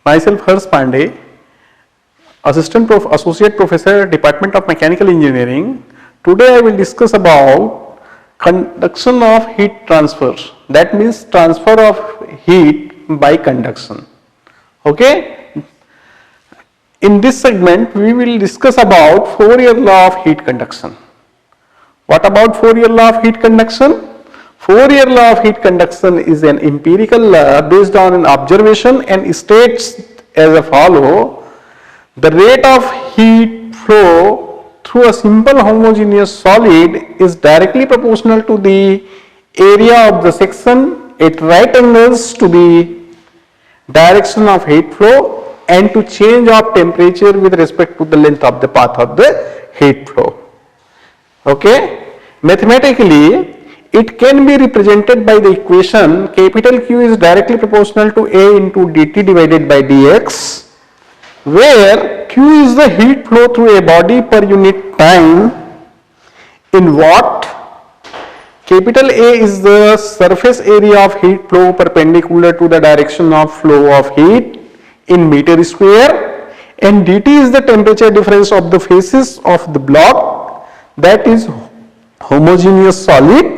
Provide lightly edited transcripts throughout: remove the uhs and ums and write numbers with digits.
Myself Harsh Pandey, Associate Professor, Department of Mechanical Engineering. Today I will discuss about conduction of heat transfer. That means transfer of heat by conduction. Okay. In this segment we will discuss about Fourier law of heat conduction. What about Fourier law of heat conduction? Fourier law of heat conduction is an empirical law based on an observation and states as follows: the rate of heat flow through a simple homogeneous solid is directly proportional to the area of the section at right angles to the direction of heat flow and to change of temperature with respect to the length of the path of the heat flow. Okay. Mathematically, it can be represented by the equation capital Q is directly proportional to A into dt divided by dx, where Q is the heat flow through a body per unit time in watt, capital A is the surface area of heat flow perpendicular to the direction of flow of heat in meter square, and dt is the temperature difference of the faces of the block, that is homogeneous solid,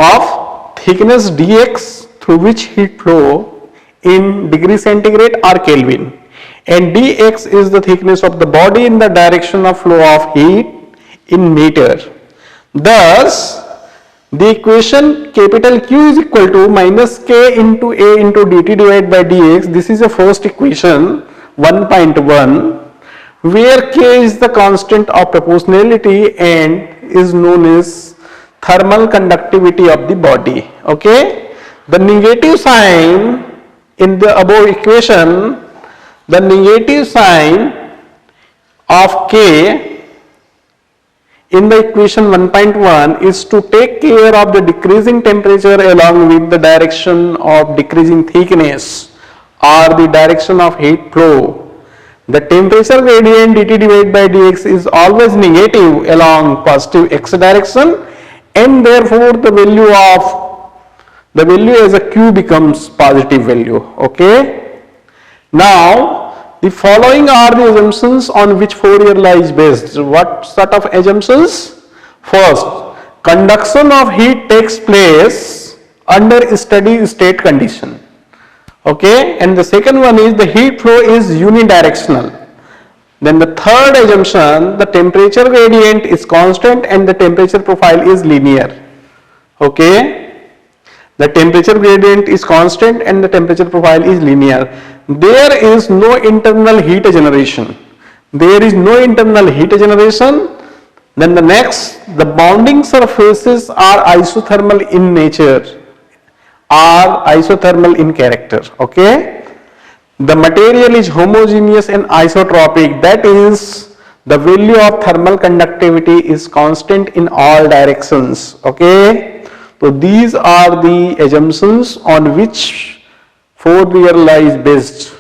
of thickness dx through which heat flow in degree centigrade or Kelvin, and dx is the thickness of the body in the direction of flow of heat in meter. Thus, the equation capital Q is equal to minus k into A into dt divided by dx. This is the first equation 1.1, where k is the constant of proportionality and is known as thermal conductivity of the body. Okay, the negative sign in the above equation, the negative sign of k in the equation 1.1 is to take care of the decreasing temperature along with the direction of decreasing thickness or the direction of heat flow. The temperature gradient dt divided by dx is always negative along positive x direction, and therefore the value as a Q becomes positive value. Okay. Now the following are the assumptions on which Fourier law is based. What sort of assumptions? First, conduction of heat takes place under steady state condition. Okay, and the second one is the heat flow is unidirectional. Then the third assumption, the temperature gradient is constant and the temperature profile is linear. Okay, the temperature gradient is constant and the temperature profile is linear. There is no internal heat generation. There is no internal heat generation. Then the next, the bonding surfaces are isothermal in nature, are isothermal in character. Okay. The material is homogeneous and isotropic, that is the value of thermal conductivity is constant in all directions. Okay. So these are the assumptions on which Fourier law is based.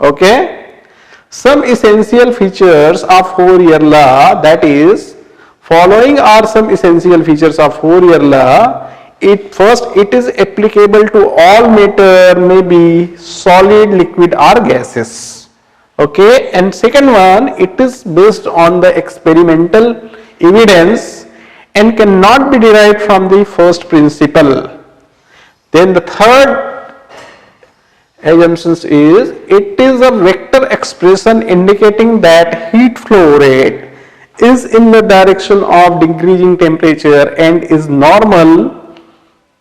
Okay. Some essential features of Fourier law, that is, following are some essential features of Fourier law. First, it is applicable to all matter, may be solid, liquid or gases. Okay, and second one, it is based on the experimental evidence and cannot be derived from the first principle. Then the third assumption is it is a vector expression indicating that heat flow rate is in the direction of decreasing temperature and is normal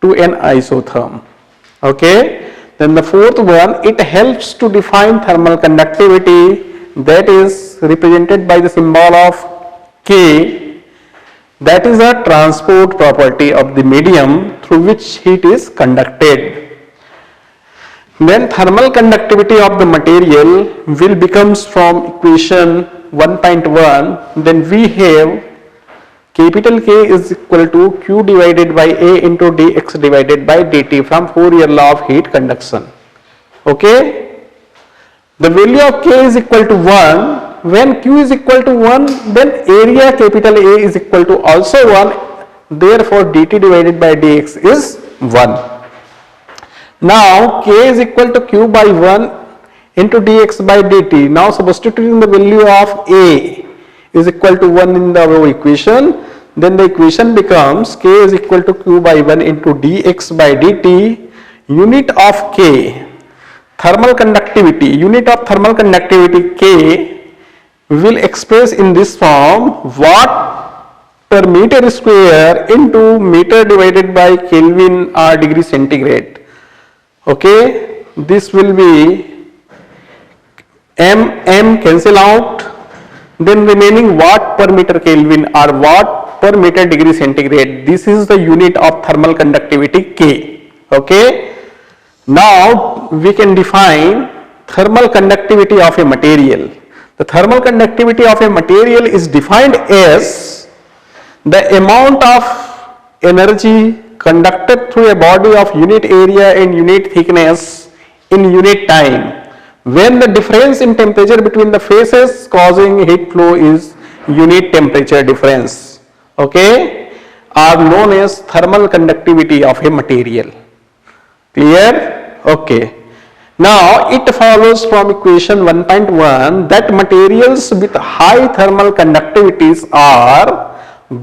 to an isotherm. Okay. Then the fourth one, it helps to define thermal conductivity, that is represented by the symbol of K, that is a transport property of the medium through which heat is conducted. Then thermal conductivity of the material will becomes from equation 1.1, then we have capital K is equal to Q divided by A into dx divided by dt from Fourier law of heat conduction. Okay. The value of K is equal to 1. When Q is equal to 1, then area capital A is equal to also 1. Therefore, dt divided by dx is 1. Now K is equal to Q by 1 into dx by dt. Now substituting the value of A is equal to 1 in the above equation, then the equation becomes K is equal to Q by 1 into dx by dt. Unit of K, thermal conductivity, unit of thermal conductivity K, we will express in this form: watt per meter square into meter divided by Kelvin or degree centigrade. Okay, this will be m cancel out, then remaining watt per meter Kelvin or watt per meter degree centigrade. This is the unit of thermal conductivity K. Okay, now we can define thermal conductivity of a material. The thermal conductivity of a material is defined as the amount of energy conducted through a body of unit area and unit thickness in unit time when the difference in temperature between the phases causing heat flow is unit temperature difference. Okay, are known as thermal conductivity of a material. Clear? Okay. Now it follows from equation 1.1 that materials with high thermal conductivities are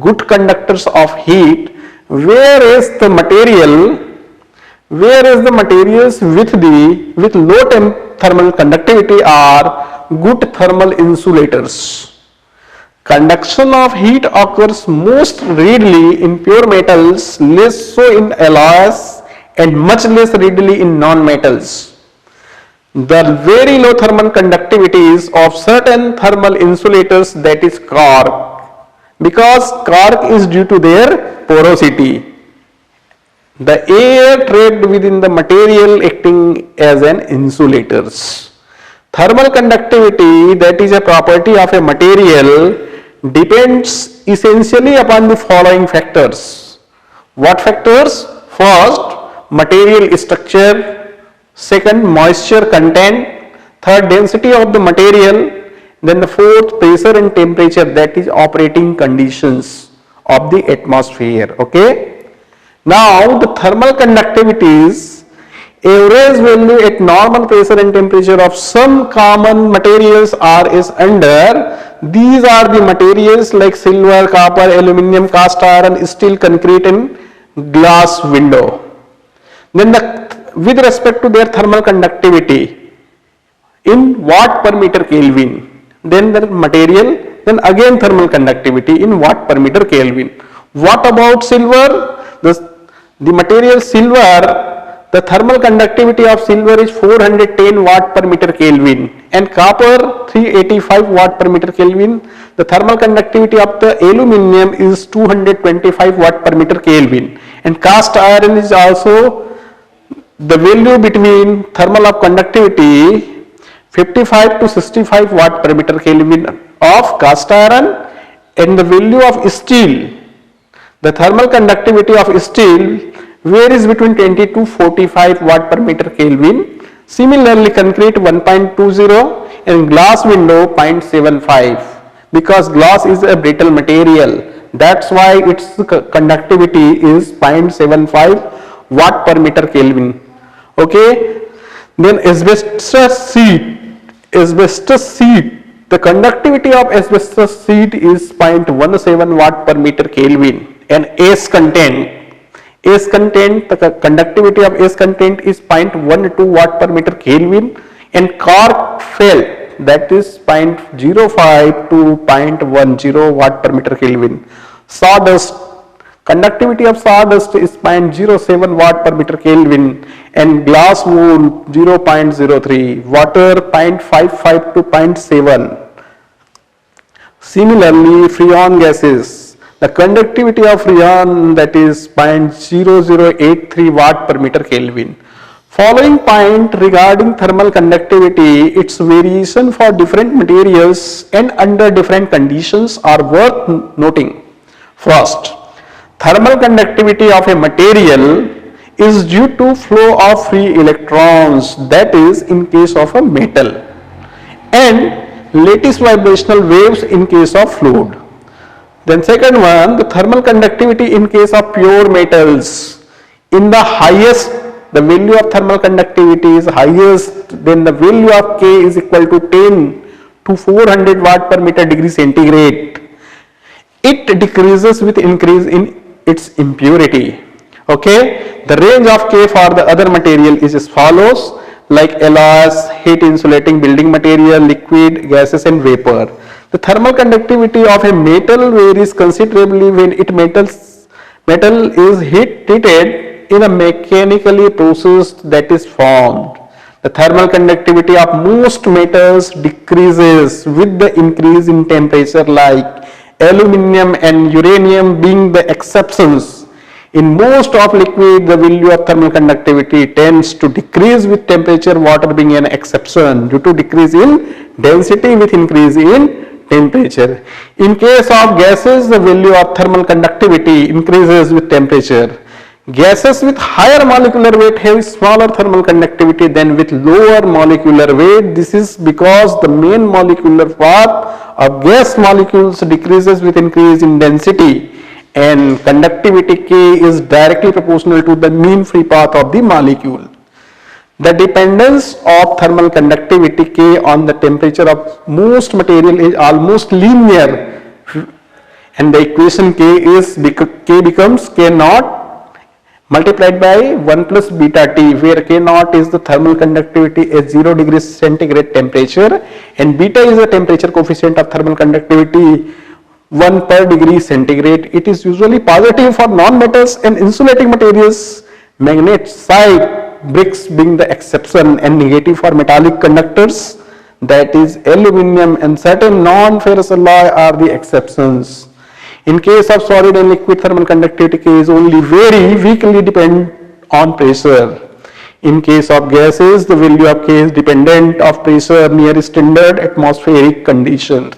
good conductors of heat, whereas the materials with low thermal conductivity are good thermal insulators. Conduction of heat occurs most readily in pure metals, less so in alloys, and much less readily in non-metals. The very low thermal conductivities of certain thermal insulators, that is cork, because cork is due to their porosity. The air trapped within the material acting as an insulators. Thermal conductivity, that is a property of a material, depends essentially upon the following factors. What factors? First, material structure. Second, moisture content. Third, density of the material. Then the fourth, pressure and temperature, that is operating conditions of the atmosphere. Okay. Now the thermal conductivities, average value at normal pressure and temperature of some common materials are is under. These are the materials like silver, copper, aluminum, cast iron, steel, concrete and glass window. Then with respect to their thermal conductivity in watt per meter Kelvin, then the material, then again thermal conductivity in watt per meter Kelvin. What about silver? The material silver, the thermal conductivity of silver is 410 watt per meter Kelvin, and copper 385 watt per meter Kelvin. The thermal conductivity of the aluminum is 225 watt per meter Kelvin, and cast iron is also the value between thermal of conductivity 55 to 65 watt per meter Kelvin of cast iron, and the value of steel, the thermal conductivity of steel varies between 20 to 45 watt per meter Kelvin. Similarly, concrete 1.20 and glass window 0.75, because glass is a brittle material. That's why its conductivity is 0.75 watt per meter Kelvin. Okay. Then asbestos sheet, the conductivity of asbestos sheet is 0.17 watt per meter Kelvin, and S content, the conductivity of S content is 0.12 watt per meter Kelvin, and cork felt, that is 0.05 to 0.10 watt per meter Kelvin. Sawdust, conductivity of sawdust is 0.07 watt per meter Kelvin, and glass wool 0.03, water 0.55 to 0.7. Similarly, freon gases, the conductivity of freon, that is 0.0083 watt per meter Kelvin. Following point regarding thermal conductivity, its variation for different materials and under different conditions are worth noting. First, thermal conductivity of a material is due to flow of free electrons, that is in case of a metal, and lattice vibrational waves in case of fluid. Then second one, the thermal conductivity in case of pure metals. In the highest the value of thermal conductivity is highest, then the value of K is equal to 10 to 400 watt per meter degree centigrade. It decreases with increase in its impurity. Okay, the range of K for the other material is as follows, like alloys, heat insulating building material, liquid, gases and vapor. The thermal conductivity of a metal varies considerably when metal is heated in a mechanically process that is formed. The thermal conductivity of most metals decreases with the increase in temperature, like aluminum and uranium being the exceptions. In most of liquid, the value of thermal conductivity tends to decrease with temperature, water being an exception due to decrease in density with increase in temperature. In case of gases, the value of thermal conductivity increases with temperature. Gases with higher molecular weight have smaller thermal conductivity than with lower molecular weight. This is because the main molecular path of gas molecules decreases with increase in density, and conductivity K is directly proportional to the mean free path of the molecule. The dependence of thermal conductivity K on the temperature of most material is almost linear, and the equation K becomes K naught multiplied by 1 plus beta T, where K naught is the thermal conductivity at 0 degrees centigrade temperature and beta is the temperature coefficient of thermal conductivity 1 per degree centigrade. It is usually positive for non-metals and insulating materials, magnesite bricks being the exception, and negative for metallic conductors, that is aluminum and certain non-ferrous alloy are the exceptions. In case of solid and liquid, thermal conductivity K is only very weakly dependent on pressure. In case of gases, the value of K is dependent of pressure near standard atmospheric conditions.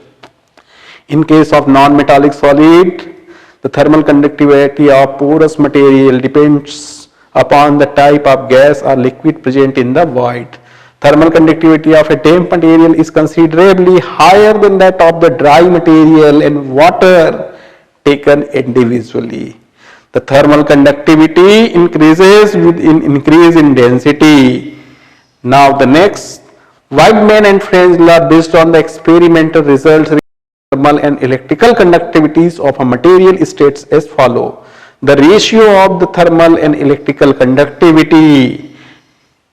In case of non-metallic solid, the thermal conductivity of porous material depends upon the type of gas or liquid present in the void. Thermal conductivity of a damp material is considerably higher than that of the dry material and water taken individually. The thermal conductivity increases with increase in density. Now the next, Weidmann and French law based on the experimental results thermal and electrical conductivities of a material states as follow. The ratio of the thermal and electrical conductivity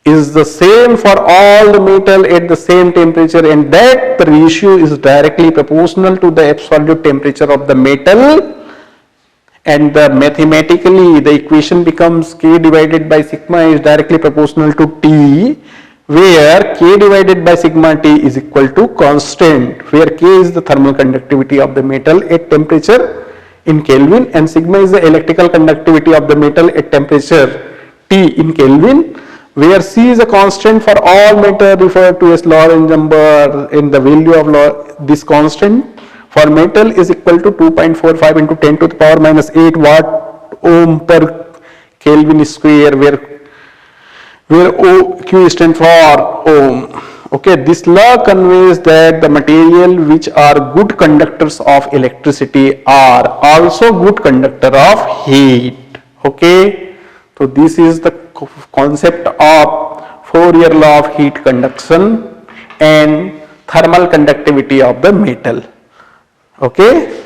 is the same for all the metal at the same temperature, and that the ratio is directly proportional to the absolute temperature of the metal, and mathematically the equation becomes K divided by sigma is directly proportional to T, where K divided by sigma T is equal to constant, where K is the thermal conductivity of the metal at temperature in Kelvin and sigma is the electrical conductivity of the metal at temperature T in Kelvin, where C is a constant for all matter referred to as Lorentz number, and the value of this constant for metal is equal to 2.45 into 10 to the power minus 8 watt ohm per Kelvin square, where Q stands for ohm. Okay, this law conveys that the material which are good conductors of electricity are also good conductor of heat. Okay, so this is the concept of Fourier law of heat conduction and thermal conductivity of the metal. Okay,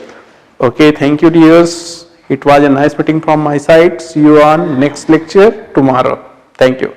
thank you dears. It was a nice meeting from my side. See you on next lecture tomorrow. Thank you.